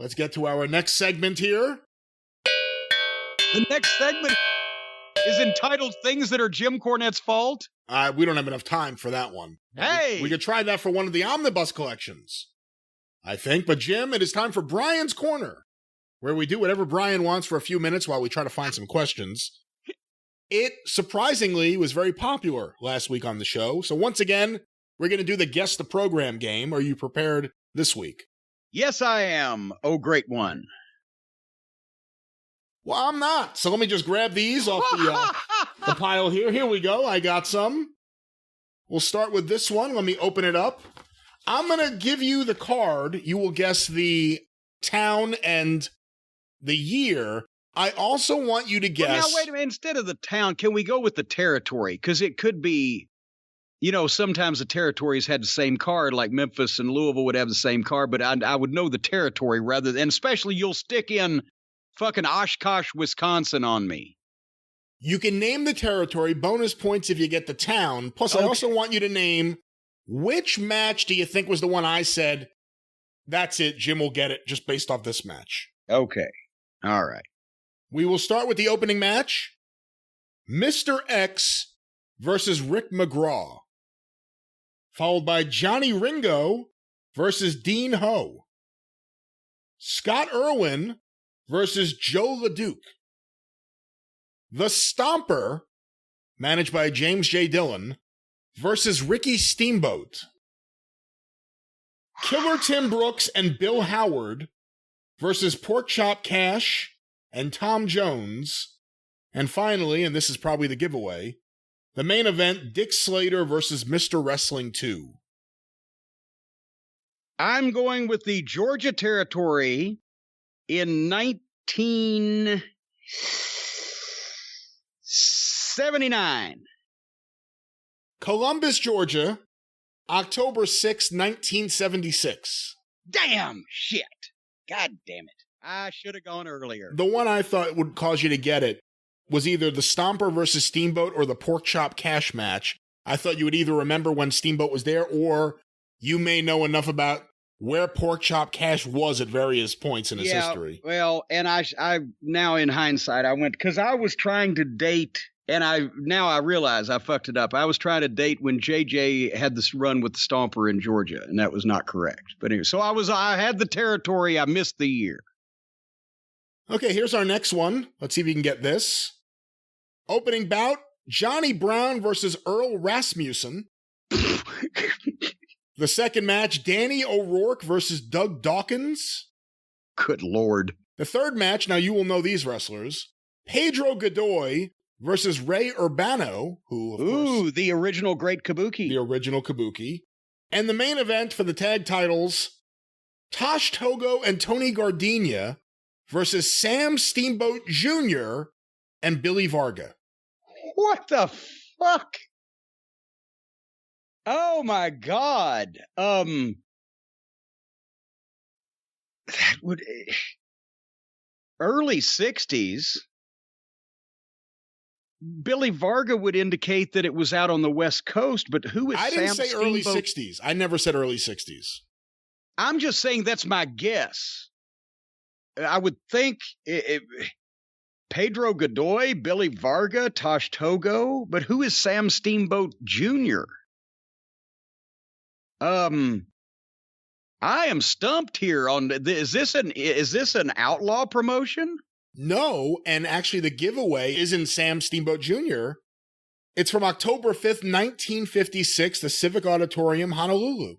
let's get to our next segment here. The next segment is entitled Things That Are Jim Cornette's Fault. We don't have enough time for that one. Hey! We could try that for one of the omnibus collections, I think. But Jim, it is time for Brian's Corner, where we do whatever Brian wants for a few minutes while we try to find some questions. It, surprisingly, was very popular last week on the show. So once again, we're going to do the Guess the Program game. Are you prepared this week? Yes, I am. Oh, great one. Well, I'm not. So let me just grab these off the pile here. Here we go. I got some. We'll start with this one. Let me open it up. I'm going to give you the card. You will guess the town and the year. I also want you to guess. Well, now, wait a minute. Instead of the town, can we go with the territory? Because it could be, sometimes the territories had the same card, like Memphis and Louisville would have the same card, but I would know the territory rather than, especially you'll stick in fucking Oshkosh, Wisconsin on me. You can name the territory, bonus points if you get the town. Plus, I also want you to name which match do you think was the one I said, that's it, Jim will get it, just based off this match. Okay. All right. We will start with the opening match. Mr. X versus Rick McGraw. Followed by Johnny Ringo versus Dean Ho. Scott Irwin versus Joe LeDuc. The Stomper, managed by James J. Dillon, versus Ricky Steamboat. Killer Tim Brooks and Bill Howard versus Porkchop Cash and Tom Jones. And finally, and this is probably the giveaway, the main event, Dick Slater versus Mr. Wrestling 2. I'm going with the Georgia territory in 1979. Columbus, Georgia, October 6, 1976. Damn shit. God damn it. I should have gone earlier. The one I thought would cause you to get it was either the Stomper versus Steamboat or the Porkchop Cash match. I thought you would either remember when Steamboat was there, or you may know enough about where Porkchop Cash was at various points in his history. Well, and I now in hindsight, I went, because I was trying to date, and I realize I fucked it up. I was trying to date when JJ had this run with the Stomper in Georgia, and that was not correct. But anyway, so I had the territory, I missed the year. Okay, here's our next one. Let's see if you can get this. Opening bout, Johnny Brown versus Earl Rasmussen. The second match, Danny O'Rourke versus Doug Dawkins. Good Lord. The third match, now you will know these wrestlers, Pedro Godoy versus Ray Urbano, who, of course, the original Great Kabuki. The original Kabuki. And the main event for the tag titles, Tosh Togo and Tony Gardenia versus Sam Steamboat Jr. and Billy Varga. What the fuck? Oh my God. That would early 60s. Billy Varga would indicate that it was out on the West Coast, but who is Sam Steamboat? I didn't say early 60s. I never said early 60s. I'm just saying that's my guess. I would think Pedro Godoy, Billy Varga, Tosh Togo, but who is Sam Steamboat Jr.? I am stumped here on is this an outlaw promotion? No, and actually the giveaway isn't Sam Steamboat Jr. It's from October 5th, 1956, the Civic Auditorium, Honolulu.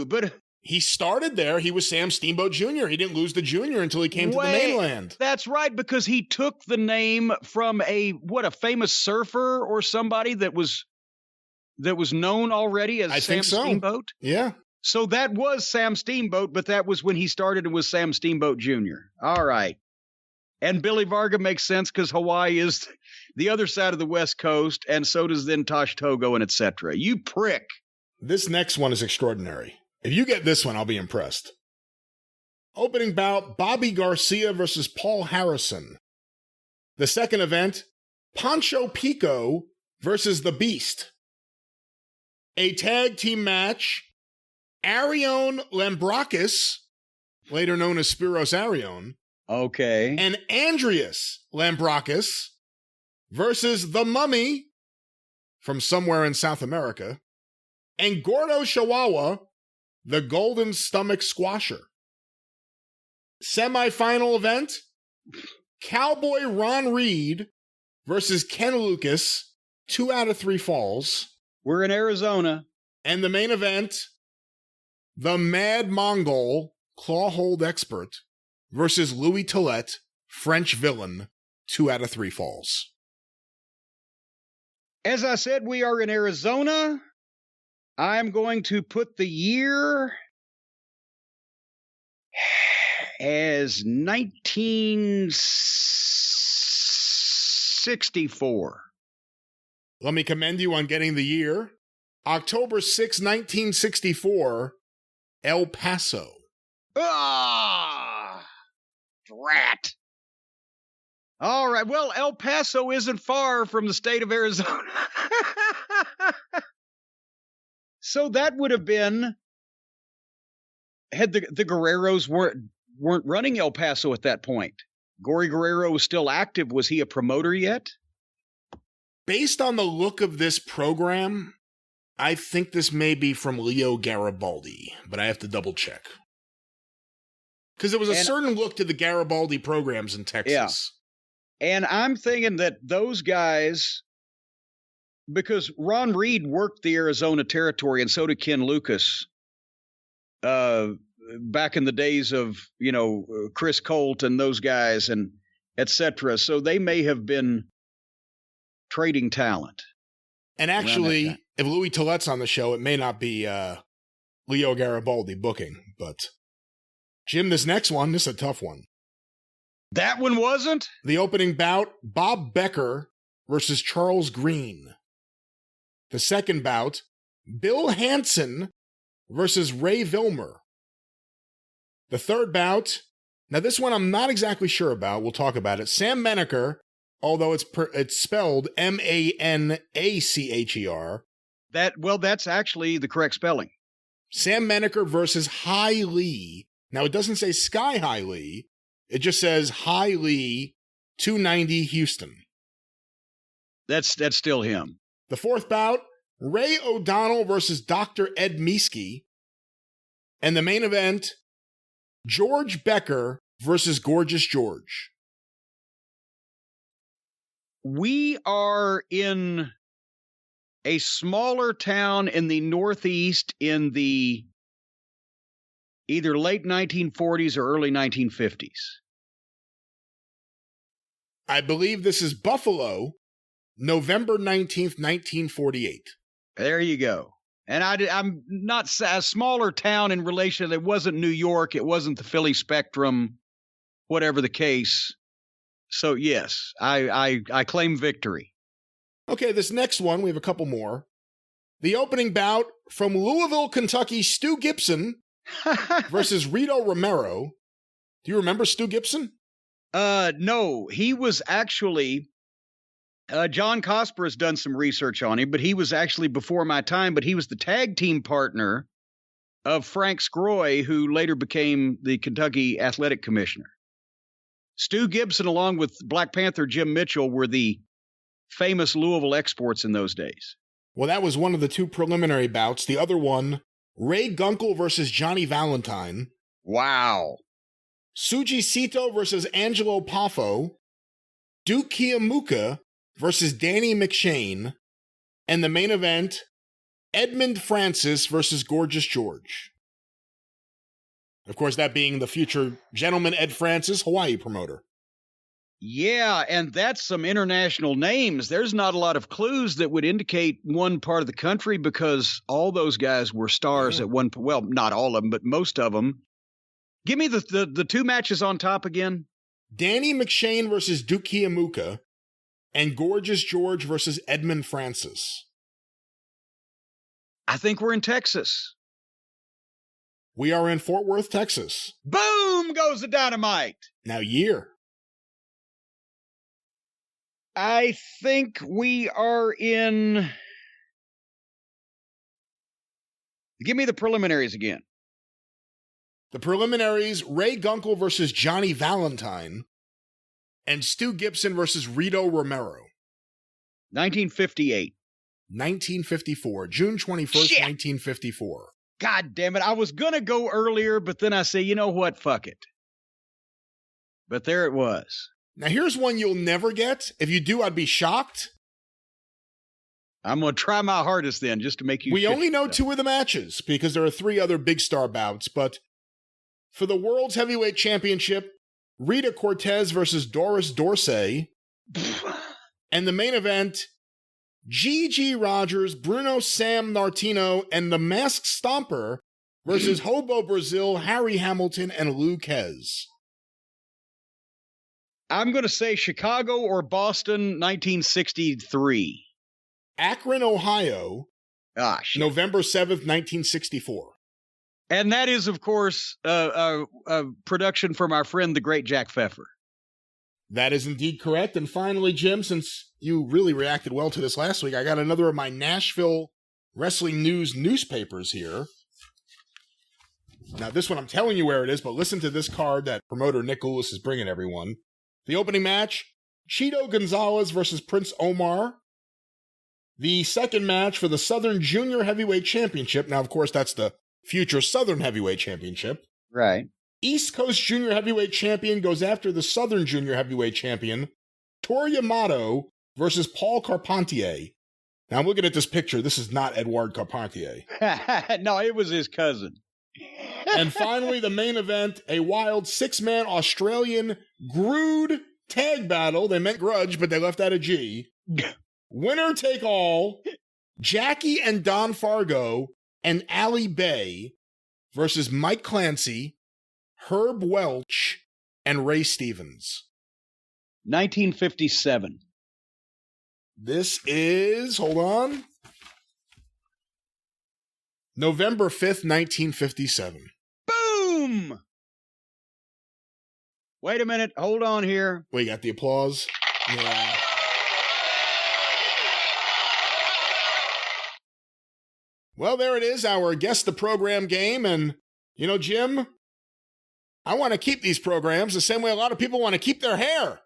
But he started there. He was Sam Steamboat Jr. He didn't lose the junior until he came to the mainland. That's right, because he took the name from a famous surfer or somebody that was known already as Sam Steamboat? Yeah. So that was Sam Steamboat, but that was when he started and was Sam Steamboat Jr. All right. And Billy Varga makes sense because Hawaii is the other side of the West Coast, and so does then Tosh Togo and etc. You prick. This next one is extraordinary. If you get this one, I'll be impressed. Opening bout, Bobby Garcia versus Paul Harrison. The second event, Pancho Pico versus The Beast. A tag team match, Arion Lambrakis later known as Spiros Arion, Okay. and Andreas Lambrakis versus the Mummy from somewhere in South America, and Gordo Chihuahua, the Golden Stomach Squasher. Semi-final event, Cowboy Ron Reed versus Ken Lucas, 2 out of 3 falls. We're in Arizona. And the main event, the Mad Mongol, Clawhold Expert versus Louis Tollette, French Villain, 2 out of 3 falls. As I said, we are in Arizona. I'm going to put the year as 1964. Let me commend you on getting the year. October 6, 1964, El Paso. Ah, drat. All right. Well, El Paso isn't far from the state of Arizona. So that would have been, had the Guerreros weren't running El Paso at that point. Gory Guerrero was still active. Was he a promoter yet? Based on the look of this program, I think this may be from Leo Garibaldi, but I have to double check. Because there was a certain look to the Garibaldi programs in Texas. Yeah. And I'm thinking that those guys, because Ron Reed worked the Arizona territory and so did Ken Lucas back in the days of, Chris Colt and those guys and et cetera. So they may have been trading talent. And actually, if Louis Tollette's on the show, it may not be Leo Garibaldi booking. But, Jim, this next one, this is a tough one. That one wasn't? The opening bout, Bob Becker versus Charles Green. The second bout, Bill Hansen versus Ray Vilmer. The third bout, now this one I'm not exactly sure about, we'll talk about it. Sam Menaker, although it's spelled Manacher. That's actually the correct spelling. Sam Menaker versus Hi Lee. Now it doesn't say Sky High Lee. It just says Hi Lee, 290 Houston. That's still him. The fourth bout, Ray O'Donnell versus Dr. Ed Meesky. And the main event, George Becker versus Gorgeous George. We are in a smaller town in the Northeast in the either late 1940s or early 1950s. I believe this is Buffalo, November 19th, 1948. There you go. And I'm not a smaller town in relation. It wasn't New York. It wasn't the Philly Spectrum, whatever the case. So, yes, I claim victory. Okay, this next one, we have a couple more. The opening bout from Louisville, Kentucky, Stu Gibson versus Rito Romero. Do you remember Stu Gibson? No, he was actually, John Cosper has done some research on him, but he was actually before my time, but he was the tag team partner of Frank Scroy, who later became the Kentucky Athletic Commissioner. Stu Gibson, along with Black Panther Jim Mitchell, were the famous Louisville exports in those days. Well, that was one of the two preliminary bouts. The other one, Ray Gunkel versus Johnny Valentine. Wow. Suji Sito versus Angelo Poffo. Duke Kiamuka versus Danny McShane. And the main event, Edmund Francis versus Gorgeous George. Of course, that being the future Gentleman Ed Francis, Hawaii promoter. Yeah, and that's some international names. There's not a lot of clues that would indicate one part of the country because all those guys were stars at one point. Well, not all of them, but most of them. Give me the two matches on top again. Danny McShane versus Duke Kiamuka and Gorgeous George versus Edmund Francis. I think we're in Texas. We are in Fort Worth, Texas. Boom goes the dynamite. Now, year. I think we are in... Give me the preliminaries again. The preliminaries, Ray Gunkel versus Johnny Valentine, and Stu Gibson versus Rito Romero. 1958. 1954, June 21st, 1954. God damn it. I was going to go earlier, but then I say, you know what? Fuck it. But there it was. Now, here's one you'll never get. If you do, I'd be shocked. I'm going to try my hardest then, just to make you. We only know 2 of the matches because there are 3 other big star bouts, but for the World's Heavyweight Championship, Rita Cortez versus Doris Dorsey, and the main event, Gigi Rogers, Bruno Sammartino, and the Masked Stomper versus Hobo Brazil, Harry Hamilton, and Lou Kez. I'm going to say Chicago or Boston, 1963. Akron, Ohio, November 7th, 1964. And that is, of course, a production from our friend, the great Jack Pfeffer. That is indeed correct. And finally, Jim, since you really reacted well to this last week, I got another of my Nashville Wrestling News newspapers here. Now, this one, I'm telling you where it is, but listen to this card that promoter Nick Lewis is bringing everyone. The opening match, Cheeto Gonzalez versus Prince Omar. The second match for the Southern Junior Heavyweight Championship. Now, of course, that's the future Southern Heavyweight Championship. Right. East Coast Junior Heavyweight Champion goes after the Southern Junior Heavyweight Champion, Tor Yamato versus Paul Carpentier. Now, I'm looking at this picture. This is not Edouard Carpentier. No, it was his cousin. And finally, the main event, a wild 6-man Australian Grood tag battle. They meant grudge, but they left out a G. Winner take all, Jackie and Don Fargo and Ali Bay versus Mike Clancy, Herb Welch, and Ray Stevens. 1957. This is, hold on, November 5th, 1957. Boom! Wait a minute. Hold on here. We got the applause. Yeah. Well, there it is, our Guess the Program game. And, you know, Jim, I want to keep these programs the same way a lot of people want to keep their hair.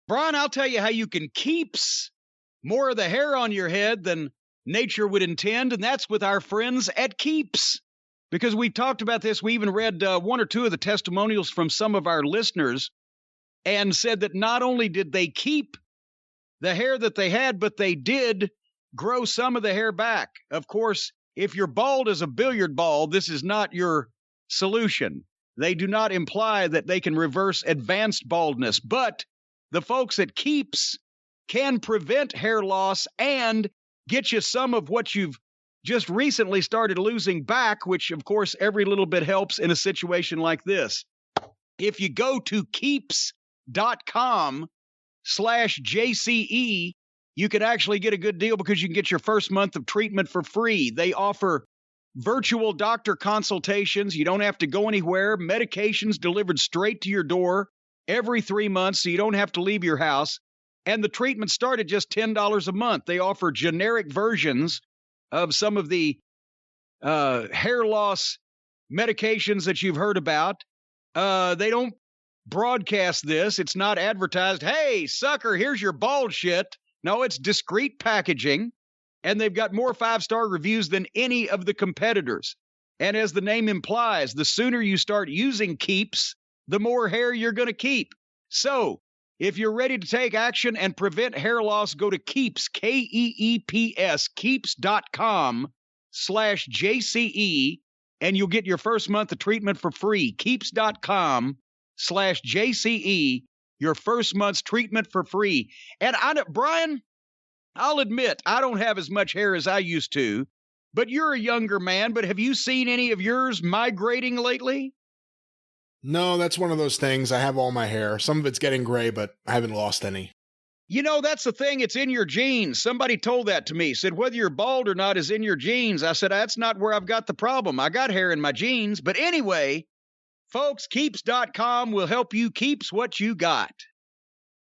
Brian, I'll tell you how you can keep more of the hair on your head than nature would intend, and that's with our friends at Keeps. Because we talked about this, we even read 1 or 2 of the testimonials from some of our listeners and said that not only did they keep the hair that they had, but they did grow some of the hair back. Of course, if you're bald as a billiard ball, this is not your solution. They do not imply that they can reverse advanced baldness, but the folks at Keeps can prevent hair loss and get you some of what you've just recently started losing back, which, of course, every little bit helps in a situation like this. If you go to keeps.com/JCE, you can actually get a good deal because you can get your first month of treatment for free. They offer virtual doctor consultations. You don't have to go anywhere. Medications delivered straight to your door every 3 months, so you don't have to leave your house. And the treatment start at just $10 a month. They offer generic versions of some of the hair loss medications that you've heard about. They don't broadcast this. It's not advertised. Hey, sucker, here's your bald shit. No, it's discreet packaging. And they've got more 5-star reviews than any of the competitors. And as the name implies, the sooner you start using Keeps, the more hair you're going to keep. So, if you're ready to take action and prevent hair loss, go to Keeps, Keeps, Keeps.com/JCE, and you'll get your first month of treatment for free. Keeps.com/JCE, your first month's treatment for free. And Brian, I'll admit, I don't have as much hair as I used to, but you're a younger man, but have you seen any of yours migrating lately? No, that's one of those things. I have all my hair. Some of it's getting gray, but I haven't lost any. You know, that's the thing. It's in your genes. Somebody told that to me. Said, whether you're bald or not is in your genes. I said, that's not where I've got the problem. I got hair in my genes. But anyway, folks, Keeps.com will help you keeps what you got.